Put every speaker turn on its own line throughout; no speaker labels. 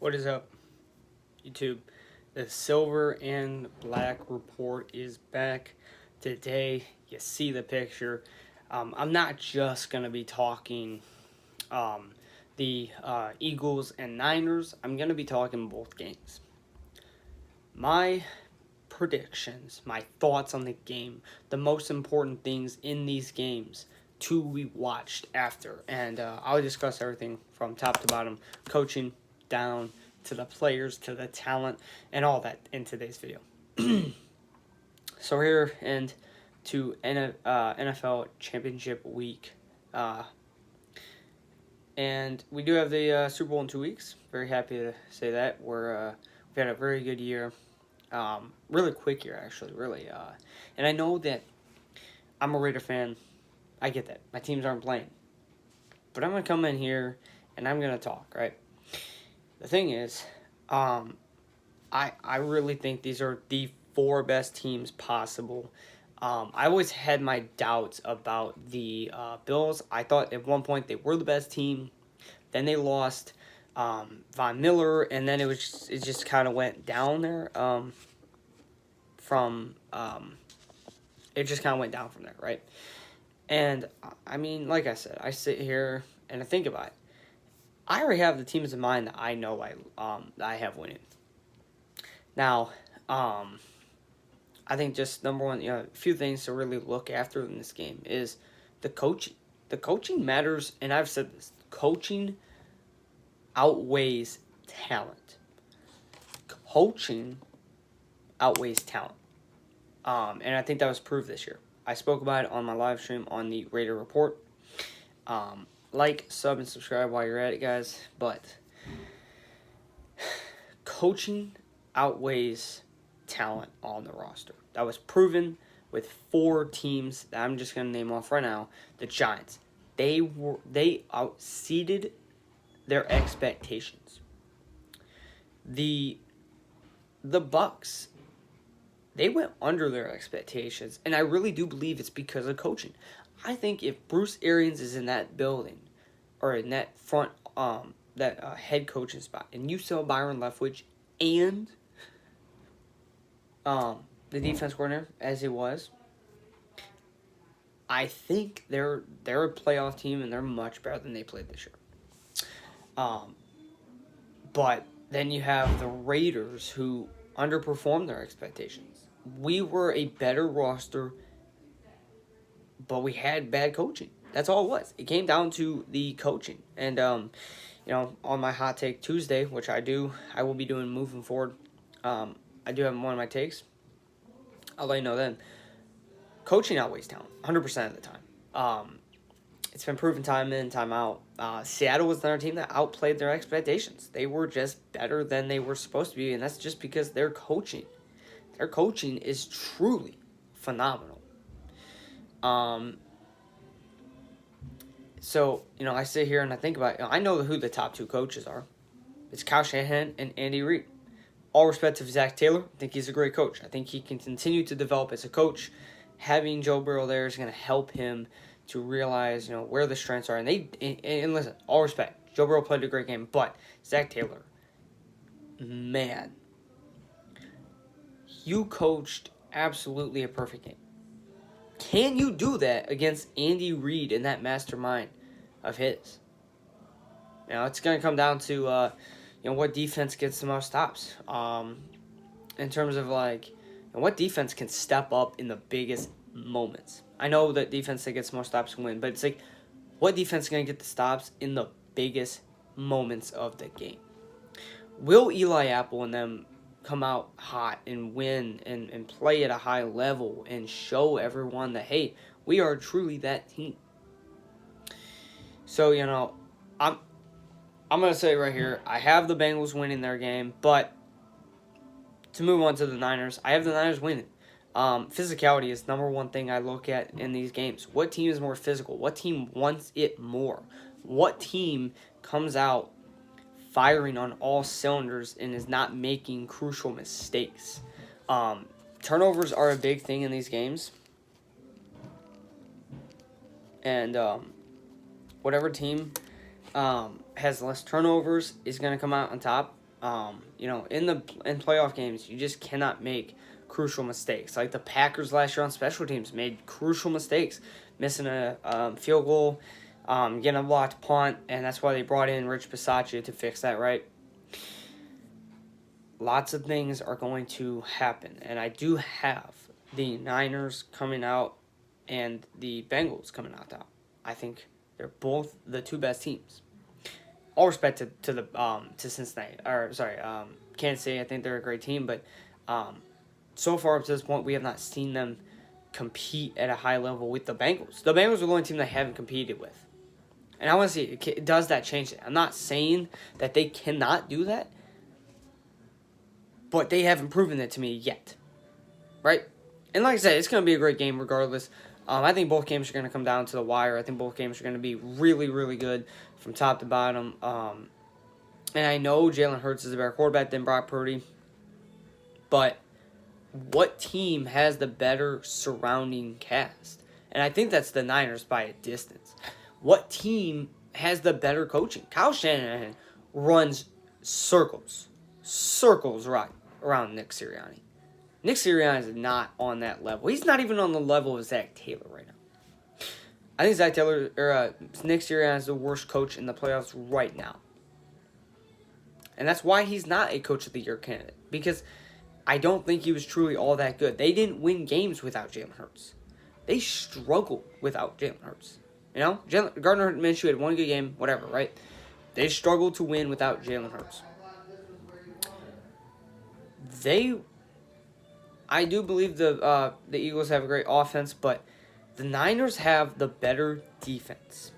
What is up, YouTube? The Silver and Black Report is back today. You see the picture. I'm not just going to be talking the Eagles and Niners. I'm going to be talking both games. My predictions, my thoughts on the game, the most important things in these games to be watched after. And I'll discuss everything from top to bottom, coaching down to the players, to the talent, and all that in today's video. So we're here and to NFL Championship week. And we do have the Super Bowl in 2 weeks. Very happy to say that. We've had a very good year. Really quick year, actually, really. And I know that I'm a Raider fan. I get that. My teams aren't playing. But I'm going to come in here and I'm going to talk, right? The thing is, I really think these are the 4 best teams possible. I always had my doubts about the Bills. I thought at one point they were the best team. Then they lost Von Miller, and then it just kind of went down there. It just kind of went down from there, right? And I mean, like I said, I sit here and I think about it. I already have the teams in mind that I know I have winning. Now, I think just number one, a few things to really look after in this game is the coaching. The coaching matters, and I've said this. Coaching outweighs talent. Coaching outweighs talent. And I think that was proved this year. I spoke about it on my live stream on the Raider Report. Like, sub, and subscribe while you're at it, guys. But coaching outweighs talent on the roster. That was proven with 4 teams that I'm just going to name off right now. The Giants. They outseeded their expectations. The Bucks, they went under their expectations, and I really do believe it's because of coaching. I think if Bruce Arians is in that building, or in that front, head coaching spot, and you sell Byron Leftwich and the defense coordinator, as he was, I think they're a playoff team, and they're much better than they played this year. But then you have the Raiders, who underperformed their expectations. We were a better roster, but we had bad coaching. That's all it was. It came down to the coaching. And, on my Hot Take Tuesday, which I will be doing moving forward, I do have one of my takes. I'll let you know then. Coaching outweighs talent, 100% of the time. It's been proven time in, time out. Seattle was another team that outplayed their expectations. They were just better than they were supposed to be, and that's just because their coaching is truly phenomenal. So, I sit here and I think about it. I know who the top 2 coaches are. It's Kyle Shanahan and Andy Reid. All respect to Zach Taylor. I think he's a great coach. I think he can continue to develop as a coach. Having Joe Burrow there is going to help him to realize, where the strengths are. And listen, all respect. Joe Burrow played a great game, but Zach Taylor, man, you coached absolutely a perfect game. Can you do that against Andy Reid and that mastermind of his? It's going to come down to, what defense gets the most stops. In terms of, what defense can step up in the biggest moments. I know that defense that gets more stops can win, but it's what defense is going to get the stops in the biggest moments of the game? Will Eli Apple and them come out hot and win and play at a high level and show everyone that, hey, we are truly that team? So, I'm going to say right here, I have the Bengals winning their game, but to move on to the Niners, I have the Niners winning. Physicality is number one thing I look at in these games. What team is more physical? What team wants it more? What team comes out firing on all cylinders and is not making crucial mistakes? Turnovers are a big thing in these games. And whatever team has less turnovers is going to come out on top. In playoff games, you just cannot make crucial mistakes. Like the Packers last year on special teams made crucial mistakes, missing a field goal, getting a blocked punt, and that's why they brought in Rich Bisaccia to fix that, right? Lots of things are going to happen, and I do have the Niners coming out and the Bengals coming out. I think they're both the two best teams. All respect to Cincinnati, Kansas City. I think they're a great team, but so far up to this point, we have not seen them compete at a high level with the Bengals. The Bengals are the only team they haven't competed with, and I want to see, does that change it? I'm not saying that they cannot do that, but they haven't proven it to me yet, right? And like I said, it's going to be a great game regardless. I think both games are going to come down to the wire. I think both games are going to be really, really good from top to bottom. And I know Jalen Hurts is a better quarterback than Brock Purdy, but what team has the better surrounding cast? And I think that's the Niners by a distance. What team has the better coaching? Kyle Shanahan runs circles around Nick Sirianni. Nick Sirianni is not on that level. He's not even on the level of Zach Taylor right now. I think Nick Sirianni is the worst coach in the playoffs right now. And that's why he's not a Coach of the Year candidate. Because I don't think he was truly all that good. They didn't win games without Jalen Hurts. They struggled without Jalen Hurts. Gardner Minshew had one good game, whatever, right? They struggled to win without Jalen Hurts. I do believe the Eagles have a great offense, but the Niners have the better defense.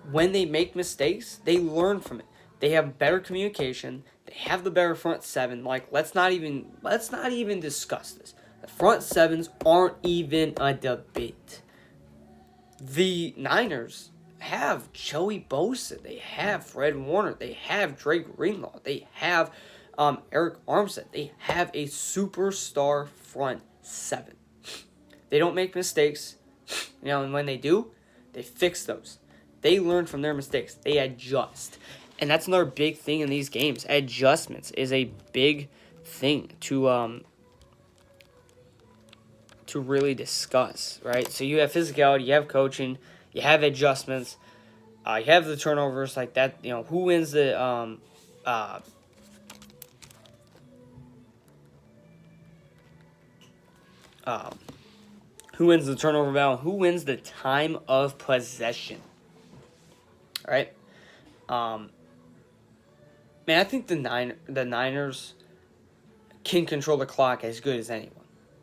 When they make mistakes, they learn from it. They have better communication. They have the better front seven. Like, let's not even discuss this. The front sevens aren't even a debate. The Niners have Joey Bosa. They have Fred Warner. They have Drake Greenlaw. They have Eric Armstead. They have a superstar front seven. They don't make mistakes, and when they do, they fix those. They learn from their mistakes. They adjust. And that's another big thing in these games. Adjustments is a big thing to really discuss, right? So you have physicality, you have coaching, you have adjustments, you have the turnovers like that. Who wins the who wins the turnover battle? Who wins the time of possession? All right. Man, I think the Niners can control the clock as good as anyone.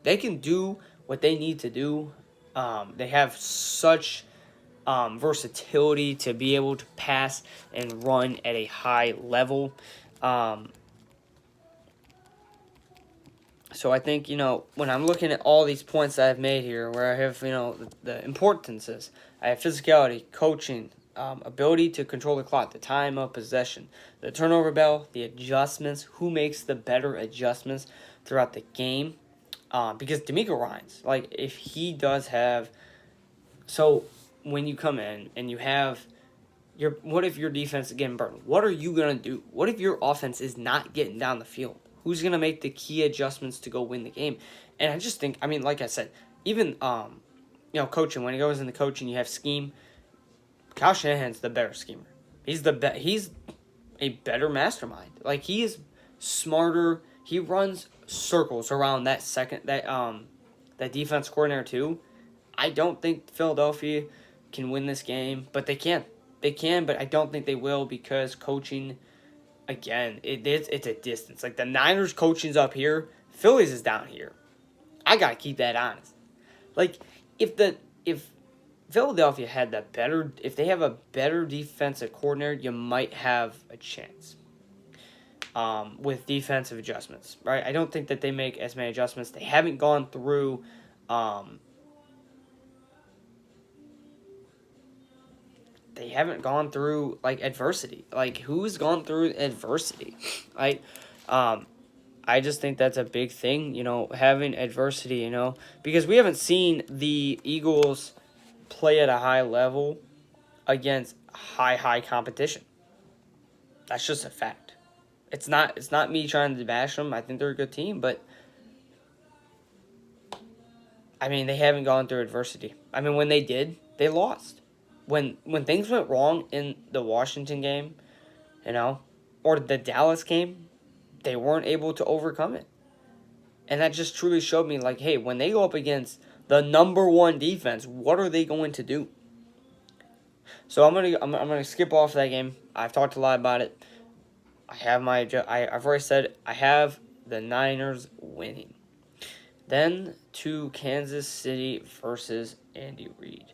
They can do what they need to do. They have such versatility to be able to pass and run at a high level. So I think, when I'm looking at all these points that I've made here, where I have, the importances, I have physicality, coaching, ability to control the clock, the time of possession, the turnover battle, the adjustments, who makes the better adjustments throughout the game. Because DeMeco Ryans, if he does have... So, when you come in and you have... What if your defense is getting burned? What are you going to do? What if your offense is not getting down the field? Who's going to make the key adjustments to go win the game? And I just think, like I said, even, coaching, when he goes into coaching, you have scheme. Kyle Shanahan's the better schemer. He's a better mastermind. He is smarter. He runs circles around that defense coordinator too. I don't think Philadelphia can win this game, but they can. They can, but I don't think they will because coaching, again, it's a distance. The Niners coaching's up here, Phillies is down here. I gotta keep that honest. If Philadelphia had if they have a better defensive coordinator, you might have a chance. With defensive adjustments, right? I don't think that they make as many adjustments. They haven't gone through adversity. Who's gone through adversity? Right? I just think that's a big thing, having adversity, because we haven't seen the Eagles play at a high level against high competition. That's just a fact. It's not me trying to bash them. I think they're a good team, but I mean they haven't gone through adversity. I mean when they did, they lost. When things went wrong in the Washington game, you know, or the Dallas game, they weren't able to overcome it. And that just truly showed me, like, hey, when they go up against the number one defense, what are they going to do? So I'm gonna skip off that game. I've talked a lot about it. I've already said I have the Niners winning. Then to Kansas City versus Andy Reid.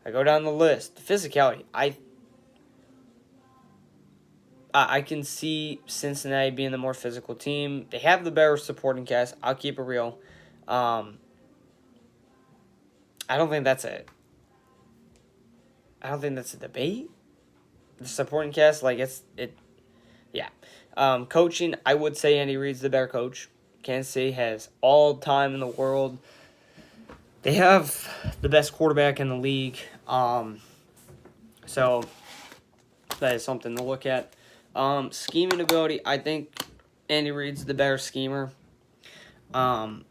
I go down the list. The physicality. I can see Cincinnati being the more physical team. They have the better supporting cast. I'll keep it real. I don't think that's a. I don't think that's a debate. The supporting cast, like yeah. Coaching, I would say Andy Reid's the better coach. Kansas City has all time in the world. They have the best quarterback in the league. So that is something to look at. Scheming ability, I think Andy Reid's the better schemer. But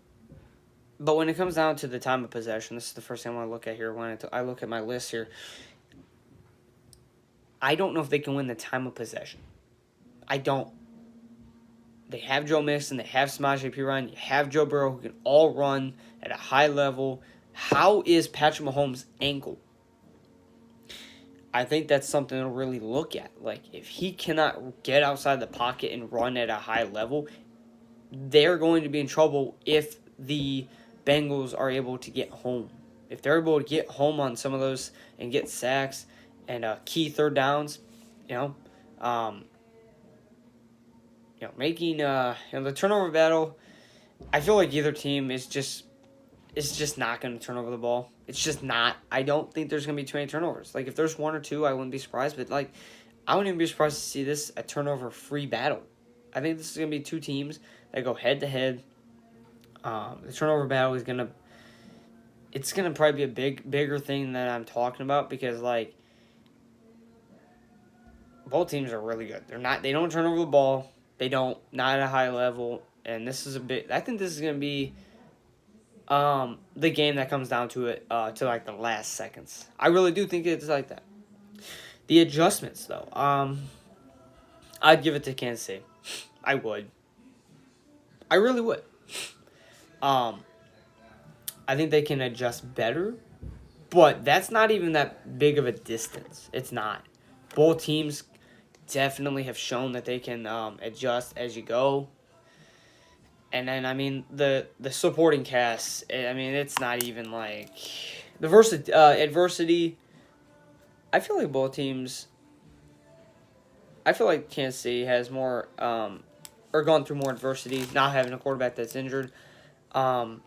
when it comes down to the time of possession, this is the first thing I want to look at here. When I look at my list here, I don't know if they can win the time of possession. I don't. They have Joe Mixon, they have Samaje Perine, you have Joe Burrow who can all run at a high level. How is Patrick Mahomes' ankle? I think that's something to really look at. Like, if he cannot get outside the pocket and run at a high level, they're going to be in trouble if the Bengals are able to get home. If they're able to get home on some of those and get sacks and key third downs, making the turnover battle. I feel like either team is just not going to turn over the ball. It's just not. I don't think there's going to be too many turnovers. Like, if there's one or two, I wouldn't be surprised. But, like, I wouldn't even be surprised to see this a turnover-free battle. I think this is going to be two teams that go head-to-head. The turnover battle is going to... It's going to probably be a bigger thing that I'm talking about because, like, both teams are really good. They don't turn over the ball. Not at a high level. And this is I think this is going to be the game that comes down to it to like the last seconds. I really do think it's like that. The adjustments though, I'd give it to Kansas City. I would. I really would. I think they can adjust better, but that's not even that big of a distance. It's not. Both teams definitely have shown that they can adjust as you go. And then, I mean, the supporting cast, I mean, it's not even like... The adversity, I feel like both teams... I feel like Kansas City has more... or gone through more adversity, not having a quarterback that's injured. But,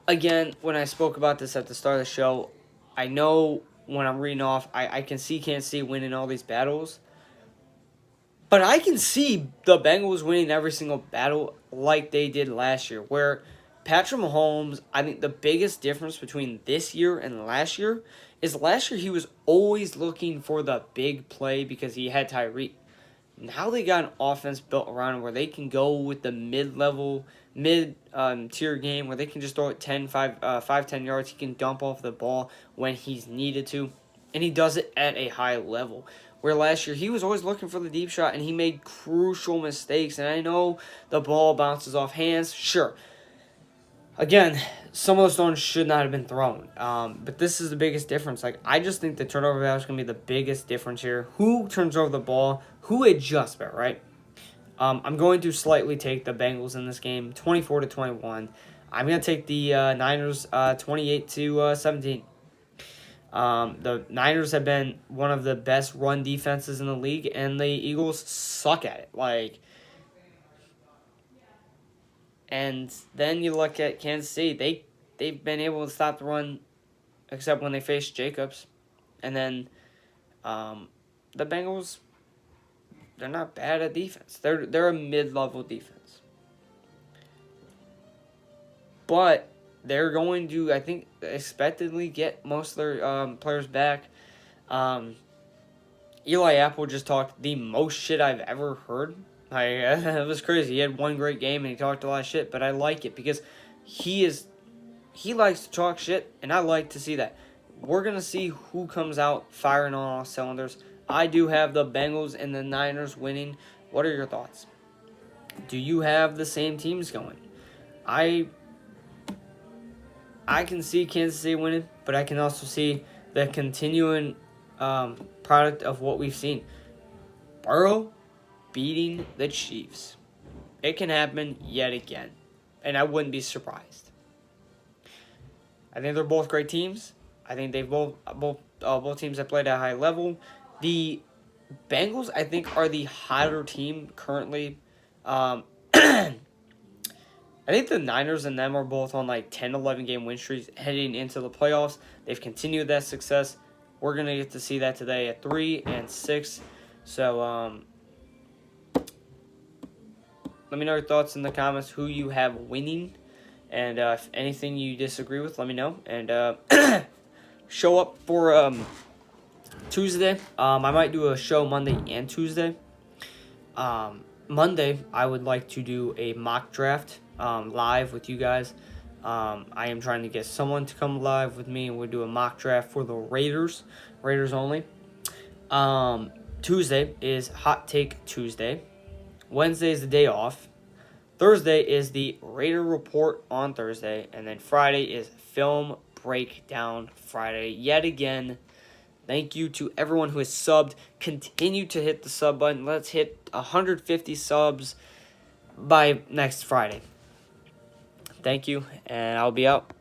again, when I spoke about this at the start of the show, I know when I'm reading off, I can see Kansas City winning all these battles. But I can see the Bengals winning every single battle like they did last year, where Patrick Mahomes, I think the biggest difference between this year and last year is last year he was always looking for the big play because he had Tyreek. Now they got an offense built around where they can go with the mid-tier game where they can just throw it 10 yards. He can dump off the ball when he's needed to, and he does it at a high level. Where last year, he was always looking for the deep shot, and he made crucial mistakes. And I know the ball bounces off hands. Sure. Again, some of those stones should not have been thrown. But this is the biggest difference. Like, I just think the turnover battle is going to be the biggest difference here. Who turns over the ball? Who adjusts better, right? I'm going to slightly take the Bengals in this game, 24-21. I'm going to take the Niners 28-17. The Niners have been one of the best run defenses in the league, and the Eagles suck at it. And then you look at Kansas City; they've been able to stop the run, except when they face Jacobs, and then the Bengals. They're not bad at defense. They're a mid-level defense, but they're going to, I think, expectedly get most of their players back. Eli Apple just talked the most shit I've ever heard. It was crazy. He had one great game and he talked a lot of shit, but I like it because he likes to talk shit, and I like to see that. We're gonna see who comes out firing on all cylinders. I do have the Bengals and the Niners winning. What are your thoughts? Do you have the same teams going? I can see Kansas City winning, but I can also see the continuing product of what we've seen. Burrow beating the Chiefs. It can happen yet again, and I wouldn't be surprised. I think they're both great teams. I think they've both teams have played at a high level. The Bengals, I think, are the hotter team currently. I think the Niners and them are both on like 10, 11 game win streaks heading into the playoffs. They've continued that success. We're going to get to see that today at 3 and 6. So, let me know your thoughts in the comments, who you have winning. And if anything you disagree with, let me know. And show up for Tuesday. I might do a show Monday and Tuesday. Monday, I would like to do a mock draft live with you guys. I am trying to get someone to come live with me, and we'll do a mock draft for the Raiders only. Tuesday is Hot Take Tuesday. Wednesday is the day off. Thursday is the Raider Report on Thursday. And then Friday is Film Breakdown Friday. Yet again, thank you to everyone who has subbed. Continue to hit the sub button. Let's hit 150 subs by next Friday. Thank you, and I'll be out.